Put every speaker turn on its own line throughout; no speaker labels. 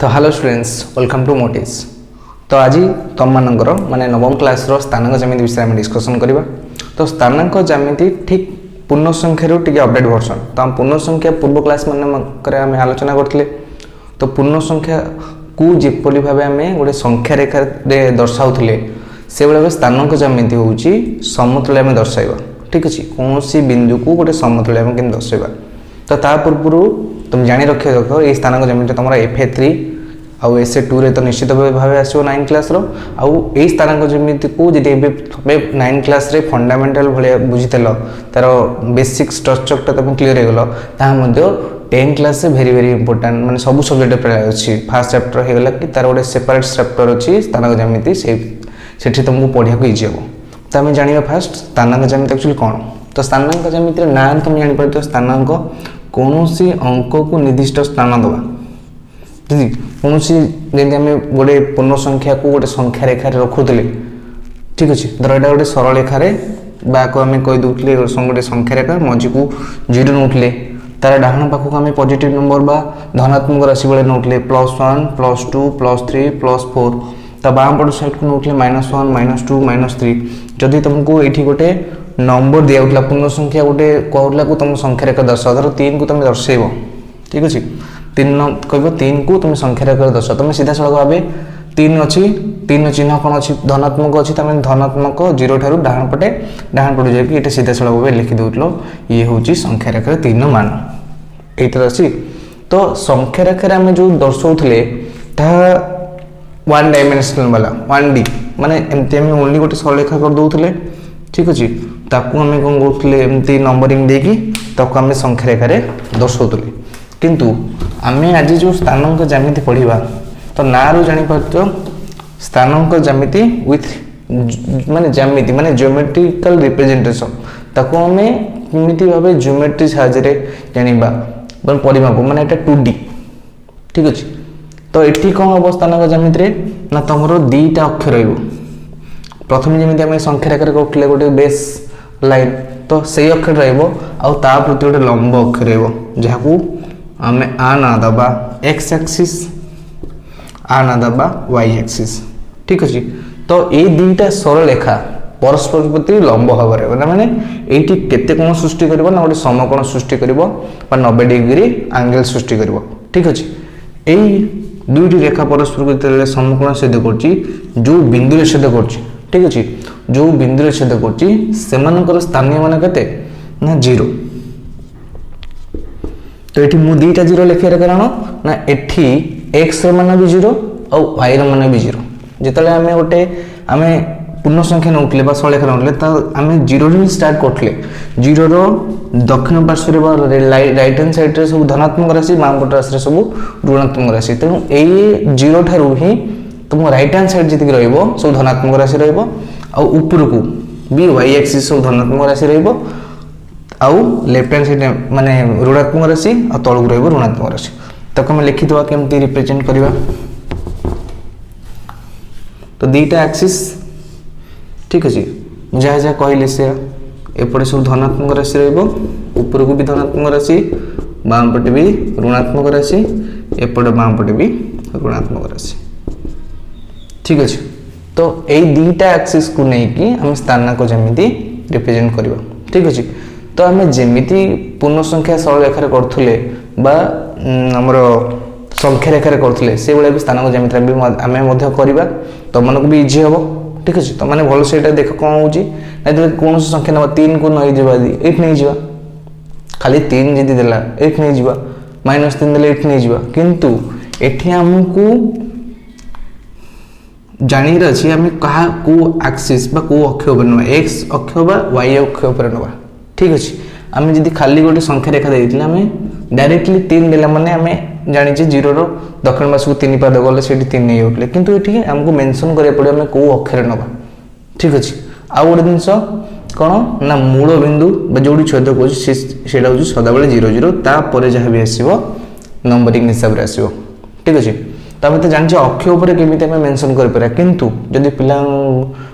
तो hello students welcome to Motis. तो आज तुम मानकर माने नवम क्लास रो स्थानांक ज्यामिति विषय में डिस्कशन करबा। तो स्थानांक ज्यामिति ठीक पूर्ण संख्या रो टिके अपडेट वर्जन। तो हम पूर्ण संख्या पूर्व क्लास माने करे हम आलोचना करथिले। तो पूर्ण संख्या को जेपली भाबे हमें गोटे संख्या रेखा रे दर्शाउथिले से बेले स्थानांक ज्यामिति होउची समतुल्य में दर्शाइबा। ठीक अछि, कोनोसी बिंदु को गोटे समतुल्य में केन दर्शाइबा। तो ता पूर्व तुम जानी रखे देखो ये स्थानांक ज्यामिति तुम FA3 आउ SA2 रे तो निश्चित भाव आसो 9 क्लास रो आउ ए स्थानांक ज्यामिति को जदि 9 क्लास रे फंडामेंटल भले बुझितलो तार बेसिक स्ट्रक्चर ता तुम क्लियर हे गलो ता मध्ये 10 क्लास से वेरी इंपोर्टेंट माने सब सब्जेक्ट पे अछि। फर्स्ट चैप्टर हे गला कि तार गोटे सेपरेट चैप्टर अछि स्थानांक ज्यामिति सेठी तुमको पढिया को इजी हो। तो हम जानिबा फर्स्ट स्थानांक ज्यामिति एक्चुअली कोन। तो स्थानांक ज्यामिति रे नाम तुम जानि परतो स्थानांक कोनोसी अंक को निर्दिष्ट स्थान दबा। ठीक कोनोसी जेंति हमें गोटे पूर्ण संख्या को गोटे संख्या रेखा रे रखुतले। ठीक अछि, धर एटा गोटे सरल रेखा रे बा को हमें कहि दुतले गोटे संख्या रेखा मझी को 0 नउतले तार डाहण पाखो हमें पॉजिटिव नंबर बा धनात्मक राशि बळे नउतले +1 +2 +3 +4 त बाम पट साइड को नउतले -1 -2 -3। जदि तुमको एठी गोटे नंबर दिया उठला पूर्ण संख्या गोटे कहला को तुम संख्या रेखा दर्शाओ। धर 3 को तुम दर्शाइबो। ठीक अछि, 3 कहबो 3 को तुम संख्या रेखा दर्शाओ। तुम सीधा सळग भाबे 3 अछि, 3 चिन्ह कोन अछि धनात्मक अछि तमे धनात्मक 0 ठारू डाहण पटे जाय कि एटा सीधा सळग भाबे लिखि देउतलो ये होची संख्या रेखा 3 मान एटा अछि। तो संख्या रेखा रे हम जो दर्शाउथले ता 1 डायमेंशनल वाला 1D माने एमते हम ओनली गोटे सरल रेखा कर दोउथले। ठीक अछि, ताकू हमें कोन करथले एमती नंबरिंग देकी ताकू हमें संख्या रेखा रे दर्शाउथले। किंतु हमें आज जो स्थानांक ज्यामिति पढिबा तो नारू जानि परतो स्थानांक ज्यामिति विथ माने ज्यामिति माने ज्योमेट्रिकल रिप्रेजेंटेशन ताकू हमें किमिति भाबे ज्योमेट्री साहाय्य रे जानिबा बन परिमाप माने एटा 2D। ठीक अछि, तो एठी कोन हो स्थानांक ज्यामिति रे ना तमरो दीटा अक्षर रहइबो। प्रथम जेमिति हमें संख्या रेखा करथले गोटे बेस लाइन तो सही अक्षर रहइबो आ ता प्रति गोटे लंब अक्षर रहइबो जाकू हमें आ ना दबा x एक्सिस आ ना दबा y एक्सिस। ठीक अछि, तो ए दीटा सरल रेखा परस्पर प्रति लंब भाव रे माने एठी केते कोण सृष्टि करबो ना गोटे समकोण सृष्टि करबो बा 90 डिग्री एंगल सृष्टि करबो। ठीक अछि, एई दुईटी रेखा परस्पर प्रति समकोण छेद करछि जो बिंदु रे छेद करछि। ठीक अछि, जो बिंदु रे छेद करछि सेमानकर स्थानीय मान केते ना 0। तो एठी मु दीटा 0 लिखिया कारण ना एठी x र मान भी 0 और y र मान भी 0। जेतले हमें गोटे हमें पूर्ण संख्या नउतले बा सरल रेखा नउतले त हमें 0 रे स्टार्ट करथले। 0 रो दक्षिण पार्श्व रे बा राइट हैंड साइड रे सब धनात्मक राशि बाम पट राशि रे सब ऋणात्मक राशि। तेनु एई 0 ठारू ही तुम राइट हैंड साइड जति रहइबो सब धनात्मक राशि रहइबो आ ऊपर को भी y एक्सिस सब धनात्मक राशि रहइबो आउ लेफ्ट हैंड साइड माने ऋणात्मक राशि आ तळु रहइबो ऋणात्मक राशि। तक हम लिखि दवा केमती रिप्रेजेंट करबा। तो दीटा एक्सिस ठीक अछि जहा जहा कहले से एपटे सब धनात्मक राशि रहइबो ऊपर को भी धनात्मक राशि बाम पटे भी ऋणात्मक राशि एपटे बाम पटे भी ऋणात्मक राशि। ठीक अछि, तो ए दीटा एक्सिस को नै कि हम स्थानांक ज्यामिति रिप्रेजेंट करबा। ठीक अछि, तो हमें जेमिति पूर्ण संख्या सरल रेखा रे करथले बा हमर संख्या रेखा रे करथले से बेले भी स्थानांक ज्यामिति भी हमें मध्य करबा तो मन को भी इजी हबो। ठीक अछि, तो माने भल से एटा देख कोन होची नै तो कोन संख्या न 3 को नै जेबा 8 नै जेबा खाली 3 जदी देला 8 नै जेबा -3 देले 8 नै जेबा। किंतु एठी हमकु जानी रछि हमें कहा को एक्सिस बा को अक्ष बनवा x अक्ष बा y अक्ष पर नबा। ठीक अछि, हमें जदी खाली गोटे संख्या रेखा देइतिला हमें डायरेक्टली 3 देला माने हमें जानि जे 0 रो दक्षिण पार्श्व को 3 पाद गले सेठी 3 नै होतले। किंतु एठी हमको मेंशन करे पड़े हमें को अक्षर नबा। ठीक अछि, आ गोटे दिनस कोन ना मूल बिंदु बा जोडी छेद को सेडा होची सदा बेले 0 0 ता परे जहा भी आसीबो नंबरिंग हिसाब रे आसीबो। ठीक अछि, तबे तो जानि अक्ष ऊपर केमिते हमें मेंशन कर परा। किंतु जदी पिला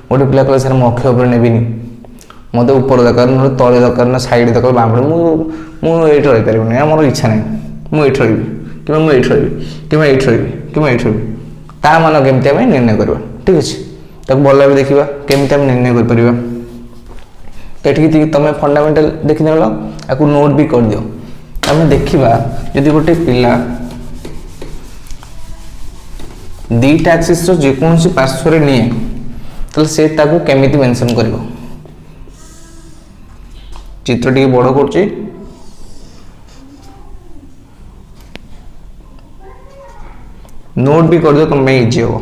गोटे पिला कहले सर म अक्ष ऊपर नेबिनी मते ऊपर दरकार न तळे दरकार ना साइड दरकार बाम मु एठ रहि परिबो नै हमर इच्छा नै मु एठ रहि कि मैं एठी रही कि मैं एठी रही कि मैं एठी रही ता मान केमती आम निर्णय करवा ठीक अच्छे ताको भल भाव देखा केमती आम निर्णय कर परिबा तो ये तुम फंडामेंटल देखीदेल आपको नोट भी कर दियो आम देखा जदि गोटे पिला दीटा एक्सिस जेकोसी पार्श्व निए तो से ताको केमिति मेंशन करिवो चित्र टी बड़ कर नोट भी कर दियो तुम इजी हो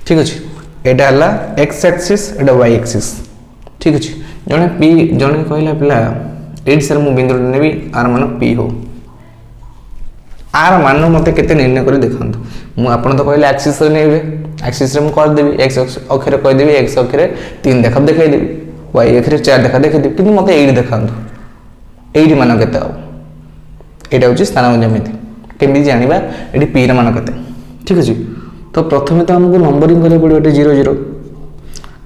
ठीक अच्छे एटा हला x axis iota y axis ठीक अच्छे जने पी जने कहला पिला एट सर मु बिंदु नेबी आर मान पी हो आर मान मते केते निर्णय कर देखंतु मु आपण तो कहले एक्सिस रे नेबे एक्सिस रे मु कर देबी एक्स अक्षर कह देबी एक्स अक्षर 3 देखा देखाई देबी वाई अक्षर 4 देखा देखाई देबी किंतु मते 8 देखंतु 8 मान केते हो एटा होची स्थान ज्यामिति केमि जानिबा एटी पी रे मान केते ठीक अछि तो प्रथम तो हमको नंबरिंग करे पड़ो एटे 0 0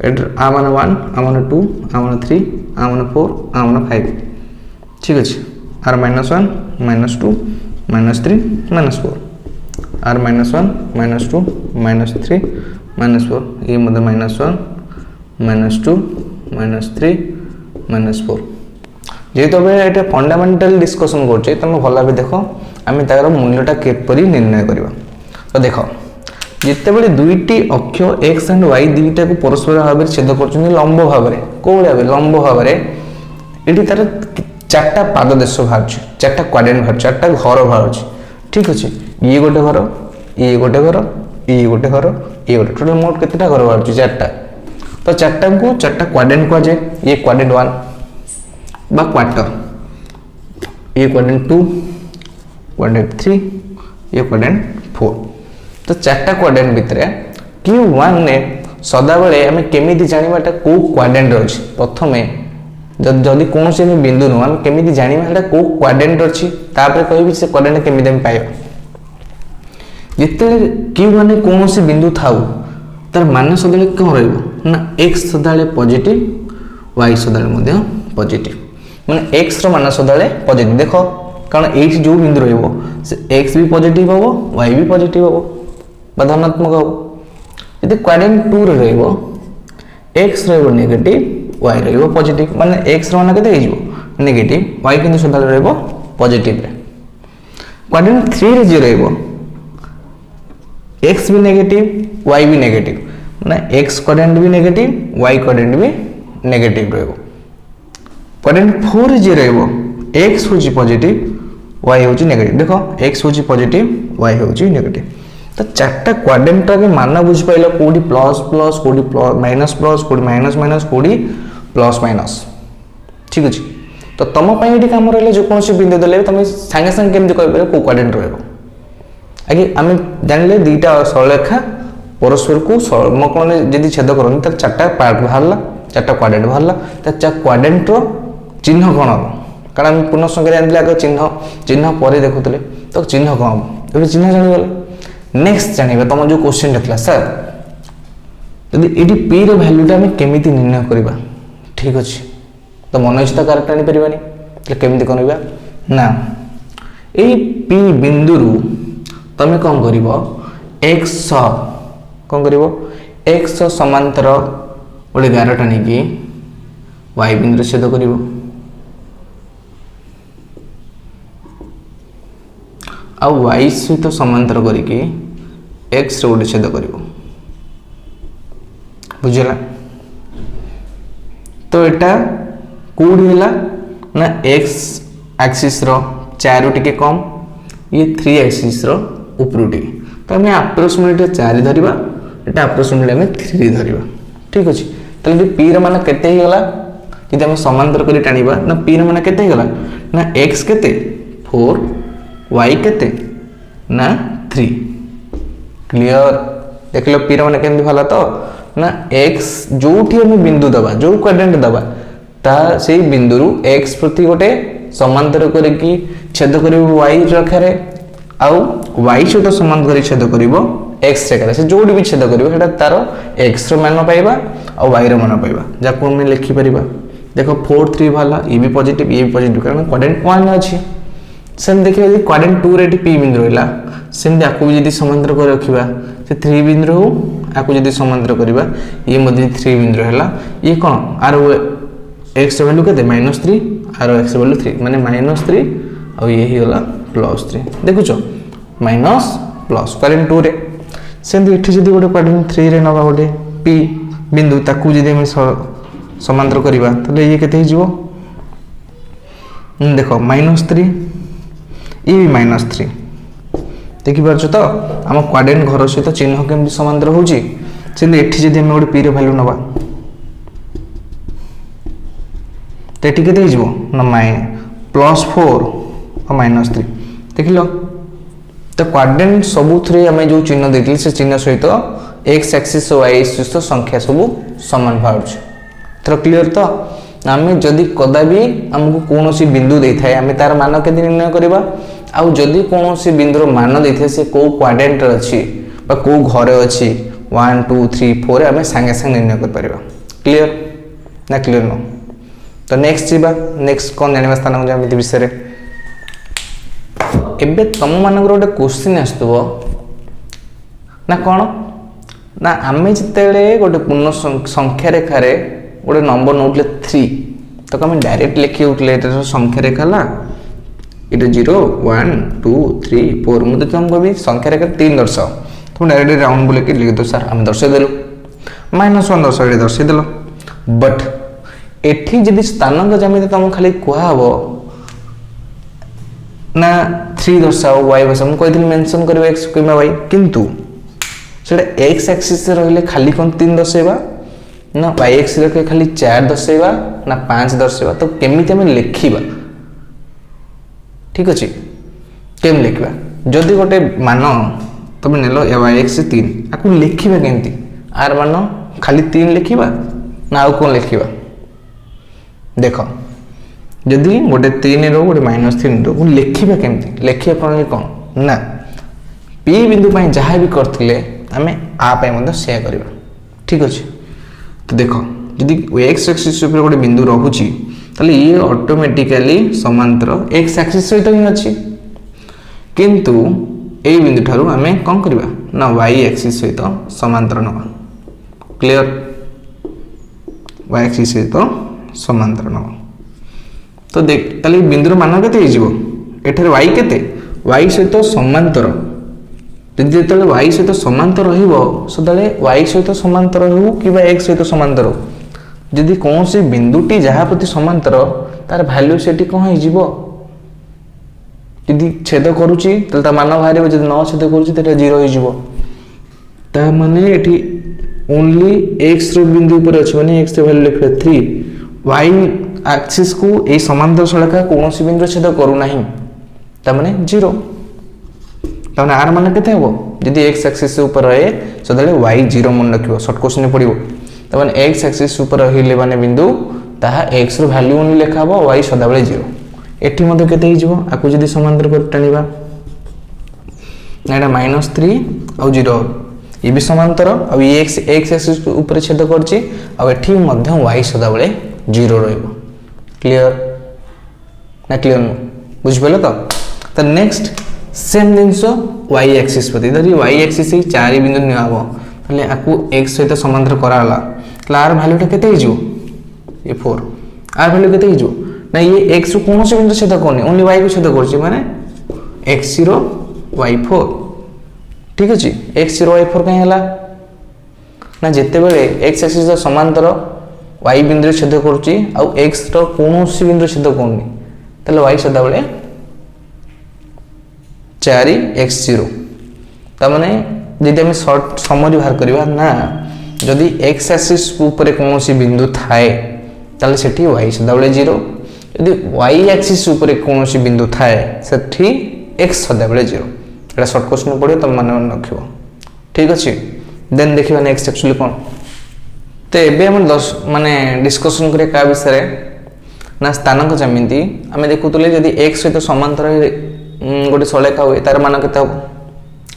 एट आ मान 1 आ मान 2 आ मान 3 आ मान 4 आ मान 5 ठीक अछि आर -1 -2 -3 -4 आर -1 -2 -3 -4 ये मतलब -1 -2 -3 -4 जेहेतु अब ये फंडामेंटल डिस्कसन करछे तुम भल भाव देख आम तार मूल्यटा केपरि निर्णय करवा तो देख जिते बड़े दुईटी अक्ष एक्स एंड वाई दुईटा को परस्पर भाव छेद कर लंब भाव में कौ भाव लंब भाव ये तार चार्टा पाददेश बाहर चार्टा क्वाड्रेंट बाहर चार्टा घर बाहर ठीक अच्छे ये गोटे घर ये गोटे घर ये गोटे घर ये गोटे टोटल मोट केतेटा घर बाहर चार्टा तो चार्टा को चार्टा क्वाड्रेंट कह जाए ये क्वाड्रेंट 1 बा क्वार्टर ये क्वाड्रेंट 2 क्वाड्रेंट 3 ये क्वाड्रेंट 4 तो चार्टा क्वाड्रेंट भितर Q1 ने सदा बेले आम केमी जाना कौ क्वाड्रेंट अच्छी प्रथम जदि कौन से बिंदु नुह आम केमी जाना कौ क्वाड्रेंट अच्छी कह से क्वाड्रेंट केमी पाइबा जिते Q1 कौन से बिंदु थाउ तार मान सदा कौन रहा एक्स सदा पॉजिटिव वाई सदा पॉजिटिव माने एक्स रो मान सदा पॉजिटिव देख कारण ये जो बिंदु एक्स भी पॉजिटिव हम वाई भी पॉजिटिव हम धनात्मक हम यदि क्वाड्रेंट 2 रो एक्स नेगेटिव वाई रो पॉजिटिव माने एक्स रो मान केते हो नेगेटिव वाई किंतु सदा रो पॉजिटिव रे क्वाड्रेंट 3 रे जे रो एक्स भी नेगेटिव वाई भी नेगेटिव माने एक्स क्वाड्रेंट भी नेगेटिव वाई क्वाड्रेंट भी नेगेटिव रो क्वाड्रेंट 4 जे रो एक्स होची पॉजिटिव वाई होची नेगेटिव देखो एक्स होची पॉजिटिव वाई होची नेगेटिव तो चार्टा क्वाड्रेंट के मान बुझ पाइल कोडी प्लस प्लस कोडी माइनस प्लस कोडी माइनस माइनस कोडी प्लस माइनस ठीक अछि तो तुम पई एटी काम रहले जो कोन से बिंदु देले तुम संगे संगे केमति कहि पारे को क्वाड्रेंट रहबो आगे आम जानले दुईटा सरलरेखा परस्पर को समकोण यदि छेद करन त चार्टा पार्ट बाहरला चार्टा क्वाड्रेंट बाहरला त क्वाड्रेंट रो चिन्ह कौन हम कारण आम पूर्ण संख्या जानते आगे चिन्ह चिन्ह पर देखुले तो चिन्ह कौन हम ये चिन्ह जानीगले नेक्स्ट जानवा तुम जो क्वेश्चन था सर यदि ये पी रो भैल्यूटा आम केमी निर्णय करवा ठीक अच्छे तो मन इच्छा करेक्ट आनी पारे केमी करवा ना ये पी बिंदु तुम कौन कर एक्स कौन कर एक्स समांतर गोटे गार टाणी वाई बिंदु छेद कर वाई सहित समांतर करके एक्स गोटे छेद कर बुझला तो यहाँ कौड़ी है ना एक्स एक्सिस रो 4 टिके कम ये 3 एक्सिस रो ऊपर टिके तो आम अप्रोक्सीमेटली 4 धरिबा एटा अप्रोक्सीमेटली आम 3 धरिबा ठीक अच्छे तो पी रो मान केते ही गला यदि आम समांतर कर टाणीबा ना पी रो मान केते ही गला ना एक्स केते 4 वाई केते ना 3 क्लियर देख लो पी रो मान केमति भला तो ना एक्स जोठी हम बिंदु दबा जो क्वाड्रेंट दबा ता से बिंदु रु एक्स प्रति गोटे समांतर करके छेद करिवो वाई रेखारे आउ वाई सहित समांतर कर छेद करिवो एक्स रेखारे से जोडी भी छेद करिवो हेटा तार एक्स रो मान पाइबा आ वाई रो मान पाइबा जाको हम लिखि परिबा देखो 4 3 वाला ये भी पॉजिटिव ये भी पॉजिटिव कारण क्वाड्रेंट 1 अच्छी सेम देखिए यदि क्वाड्रेंट 2 रे पी बिंदु रहा सेम आपको भी यदि समांतर कर रखा से 3 बिंदु हो आपको यदि समांतर करवा ये मध्य 3 बिंदु है ये कौन आर एक्स वैल्यू के -3 आर एक्स वैल्यू 3 माने -3 और ये ही गला +3 देखुछ माइनस प्लस क्वाड्रेंट 2 रे सेम एठी जदी गोटे क्वाड्रेंट 3 रे नबा गोटे पी बिंदु ताकू जदी हम समांतर करवा तले ये केते हिजो देखो -3 ये भी -3 देखि पारछ तो हम क्वाड्रेंट घर सहित चिन्ह केमि समांतर होउची सेंदी एठी जदी हम गोटे पी रे वैल्यू नबा तो एठी केते हिजो ना +4 और -3 देखिलो तो क्वाड्रेंट सबु थ्री आम जो चिन्ह देती से चिन्ह सहित एक्स एक्सिस और वाई एक्सिस संख्या सब सामान बाहर थर क्लीयर तो आम जदि कदापि आमको कौन बिंदु दे था आम तार मान के निर्णय करवा आउ जदि कौन बिंदुर मान दे था से कौ क्वाड्रेंट अच्छी कौ घरे अच्छी 1 2 3 4 आम सांगे सांगे निर्णय कर पारिबा क्लीयर ना क्लीयर नो तो नेक्स्ट जीवा नेक्स्ट कौन जानिबा स्थान ज्यामिति विषय रे एबे तुम मानकर गोटे क्वेश्चन आसुव ना कौन ना आम जिते गोटे पूर्ण संख्या रेखार गोटे नंबर नौले 3 तो आम डायरेक्ट लिखी उठले संख्या रेखा ये 0 1 2 3 4 मुझे तुम कभी संख्या रेखा 3 दर्शाओ तुम डायरेक्ट राउंड बोले कि लिख दो सर आम दर्शाईदेलु -1 दर्शाईदेल बट एठी जदि स्थानांक ज्यामिति तुम खाली कहब ना 3 दर्शाओ y बस हम कहि मेंशन करबे x किमा y किंतु सेटा x एक्सिस से रहले खाली कोन 3 दर्शाइबा ना y एक्सिस रे खाली 4 दर्शाइबा ना 5 दर्शाइबा तो केमिति हम लिखिबा ठीक अछि केम लिखिबा जदि गोटे मान तुम नेलो y एक्सिस 3 आकु लिखिबा केमिति आर मान खाली 3 लिखिबा ना आउ कोन लिखिबा देखो जदि गोटे 3 रो गोटे -3 रो लिखिबा केमती लिखिबा प्रणाली कौन ना पी बिंदु पई जहाँ भी करथिले आमे आ पई मते शेयर करबा ठीक अछि तो देखो जदि x एक्सिस ऊपर गोटे बिंदु रहूची तले ये ऑटोमेटिकली समांतर x एक्सिस सहित ही अछि किंतु ए बिंदु ठारू आमे कोन करबा ना y एक्सिस सहित समांतर नबा क्लियर y एक्सिस सहित समांतर नबा तो देख ताले बिंदुर मान केते हिजबो एठरे y केते y सहित समांतर जदि जेतले y सहित समांतर रहिबो सदाले y सहित समांतर हो किबा x सहित समांतर हो जदि कोन से बिंदुटी जहा प्रति समांतर तार वैल्यू सेठी कोन हिजबो जदि छेद करूची तले ता मान बाहरिबो जदि न छेद करूची तेटा 0 हिजबो ता माने एठी ओनली x रो बिंदु ऊपर अछि माने x रे वैल्यू लिखबे 3 y एक्सिस को ए समांतर सड़का कौन सी बिंदु छेद करू नहीं ता माने 0 ता माने r माने केते हो यदि x एक्सिस ऊपर रहे सदाले y 0 मन रखिबो शॉर्ट क्वेश्चन पड़िबो ता माने x एक्सिस ऊपर रहिले माने बिंदु ताहा x रो वैल्यू ओनली लेखाबो y सदाबले 0 एठी मध्ये केते हिजबो आकु जदि समांतर कर टानिबा नाडा -3 और 0 ये भी समांतर और ये x एक्सिस ऊपर छेद करची और एठी मध्ये y सदाबले 0 रहइबो क्लियर ना क्लियर नो बुझ पले तो नेक्स्ट सेम जिनस y एक्सिस प्रति धरी y एक्सिस से 4 बिंदु नियाबो तले आकु x सहित समांतर कराला तले r वैल्यूटा केते हिजो ये 4 r वैल्यू केते हिजो ना ये x रो कोन से बिंदु छेद करनी ओनली y को छेद करछि माने x0 y4 ठीक अछि x0 y4 कहीं हला ना जेते बेले x एक्सिस समांतर y बिंदु छेद करूची आ x रो कोनोसी बिंदु छेद करनी तले y सदा बेले 4x0 ता माने जदि हम शॉर्ट समरी बाहर करबा ना जदि x एक्सिस ऊपर कोनोसी बिंदु थाए तले सेठी y सदा बेले 0 यदि y एक्सिस ऊपर कोनोसी बिंदु थाए सेठी x सदा बेले 0 एटा शॉर्ट क्वेश्चन पड़ियो त मन रखिबो ठीक अछि देन देखिबा नेक्स्ट एक्चुअली कोन तो एबे हम 10 माने डिस्कशन करे का विषय ना स्थानांक ज्यामिति आमे देखुतले जदि x सहित समांतर गोटे सलेखा हुए तार मान केते हो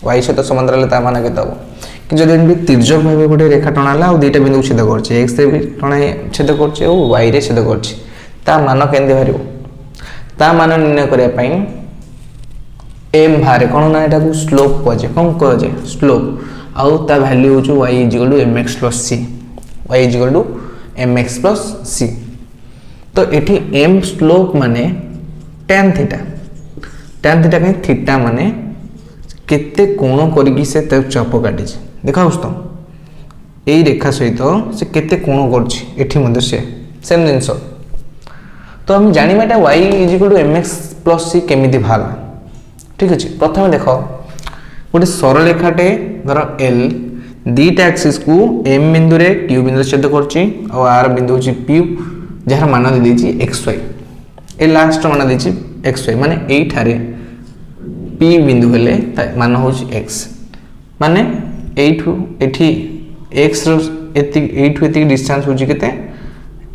y सहित समांतर ले तार मान केते हो कि जब एमती तिर्यक भाव गोटे रेखा टणाला और दुईटा बिंदु छेद कर एक्स रे भी टणा छेद कर वाई रे छेद कर मान केमती बाहर ता मान निर्णय करने एम बाहर कौन ना यहाँ स्लोप कहुए कौन कहुए स्लोप आउ ता वैल्यू हूँ y is equal to m x plus c y is equal to m x plus c तो ये एम स्लोप माने tan थीटा कहीं थीटा माने केते कोण करिकी से चाप काटी देखा तो यही रेखा सहित से केते कोण करछि एठी मध्ये से सेम जिनस तो हम जानिबा एटा y is equal to mx plus c केमिति भाला ठीक अछि प्रथम देखो गोटे सरल रेखाटे धर l दीटा एक्सिस को m बिंदु रे q बिंदु छेद करछि और r बिंदु छि p जहार मान दे देछि xy ए लास्ट मान देछि xy माने एई थारे p बिंदु हेले मान होछि x माने एठू एठी x रो एठू एति डिस्टेंस होछि केते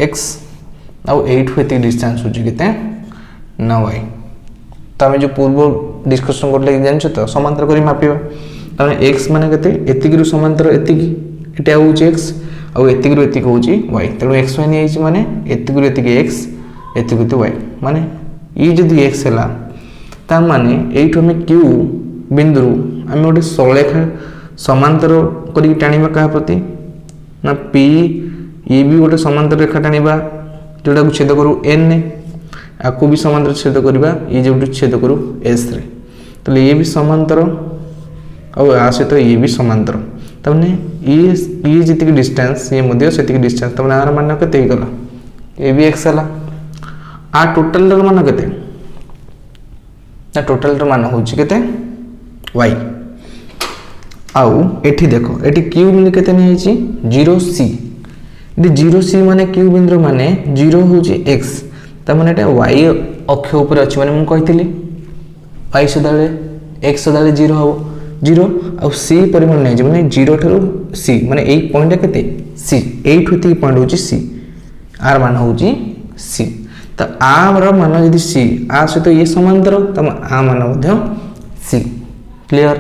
x आउ एठू एति डिस्टेंस होछि केते ना y तो हम जो पूर्व डिस्कशन करले जानछ तो समांतर करी मापिबा तने x माने केते एतिकी रु समांतर एतिकी एटा होछि x आउ एतिकी रु एतिकी होछि y तनो xy नै आइछि माने एतिकी रु एतिकी x एतिकी तो y माने ई जदि x हला ता माने एठू हम q बिंदु हम गोटे सरलरेखा समांतर करी टाणीबा का प्रति ना p ये भी गोटे समांतर रेखा टाणीबा जोटा को छेद करू n ने आकु भी समांतर छेद करबा ये जो छेद करू s रे तो ये भी समांतर और आ सहित ये भी समांतर तमने ये जितकी डिस्टेंस ये मध्य सेतिकी डिस्टेंस तमने आर मान केते हे गला ये भी x हला आ टोटल र मान केते ना टोटल र मान होची केते y आउ एठी देखो एठी q बिंदु केते नै हिची 0c एठी 0c माने q बिंदु माने 0 होची x त माने एटा y अक्ष ऊपर अछि माने मु कहितली y सदाले x सदाले 0 हो 0 आउ c परिमाण नै जे माने 0 ठरो c माने ए पॉइंट केते c 8 होती पॉइंट होची c r मान होची c त r रो मान यदि c आ सहित ये समांतर त आ मान मध्ये c क्लियर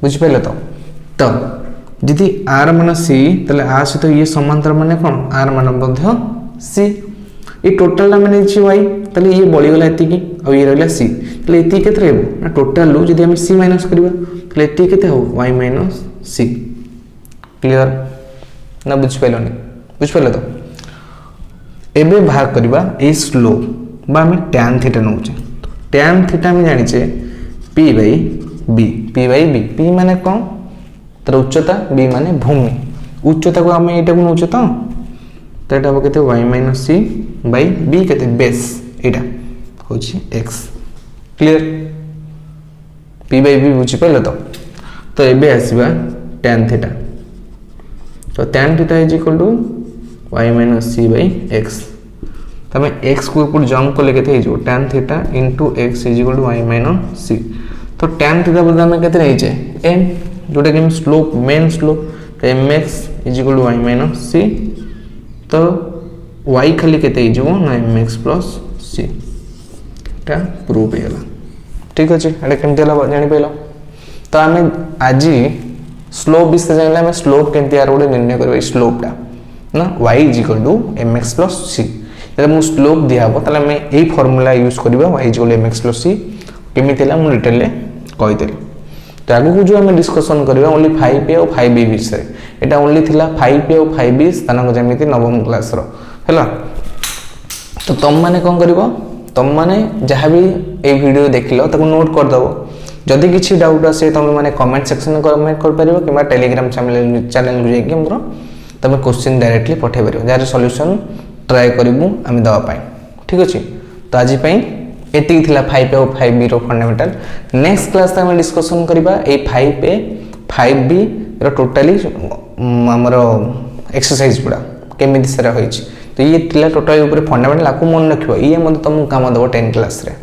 बुझ पाइल तो यदि r मान c तले आ सहित ये समांतर माने कोन r मान मध्ये c ये टोटल माने छि y तले ये बळी गला एति की और ये रहला c तले एति केते रहबो ना टोटल लु यदि हम c माइनस करबा तले एति केते हो y माइनस c क्लियर ना बुझ पाइलनी बुझ पाइल तो एबे बाहर करबा ए स्लोप बा हम tan थीटा नउचे tan थीटा हम जानि छे p by b p by b p माने कोन तर उच्चता b माने भूमि उच्चता को हम एटा को नउचे तो एटा केते y minus c by b केते बेस एटा होची x clear p by b बुझि पाइल तो एबे आसीबा tan थीटा तो tan theta is equal to y minus c by x तमे x को ऊपर जंप को लेके थे जो tan theta into x is equal to y minus c तो tan थीटा बदला में केते रही छे m जोटा कि स्लोप मेन स्लोप तो mx is equal to y minus c तो y खाली केते हिजो ना mx प्लस c ता प्रूफ हेला ठीक अछि एटा केमते हला जानि पैलो तो हमें आज स्लोप विषय जानले हमें स्लोप केमते यार ओडे निर्णय करबे स्लोप ता ना y is equal to mx plus c तले मु स्लोप दिया हो तले हमें एई फार्मूला यूज करबा y is equal to mx plus c केमिति हला मु डिटेल ले कहि देली तो आगु को जो हमें डिस्कशन करबा ओनली 5a और 5b विषय एटा ओनली थिला 5a और 5b स्थानांक ज्यामिति नवम क्लास रो हैला तो तुम माने कोन करबो तुम माने जहां भी ए वीडियो देखिलो ताको नोट कर दबो जदि किछि डाउट आसे तुम माने कमेंट सेक्शन में कमेंट कर परिबो किबा टेलीग्राम चैनल रे कि हमरो तुम क्वेश्चन डायरेक्टली पठे परिबो जार सॉल्यूशन ट्राई करबो हम दवा पाए ठीक अछि तो आज पई एति थिला 5a और 5b रो फंडामेंटल नेक्स्ट क्लास में डिस्कशन करबा ए 5a 5b रो टोटली हमरो एक्सरसाइज पुरा केमिति सरा होई छी तो ये थिला टोटल ऊपर फंडामेंटल आकु मन रखियो ये मन तुम काम दबो 10 क्लास रे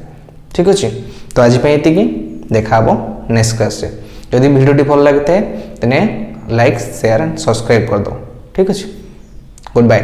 ठीक अछि तो आज पई एति की देखाबो नेक्स्ट क्लास रे यदि वीडियो भल लागते तने लाइक शेयर एंड सब्सक्राइब कर दो ठीक अछि गुड बाय।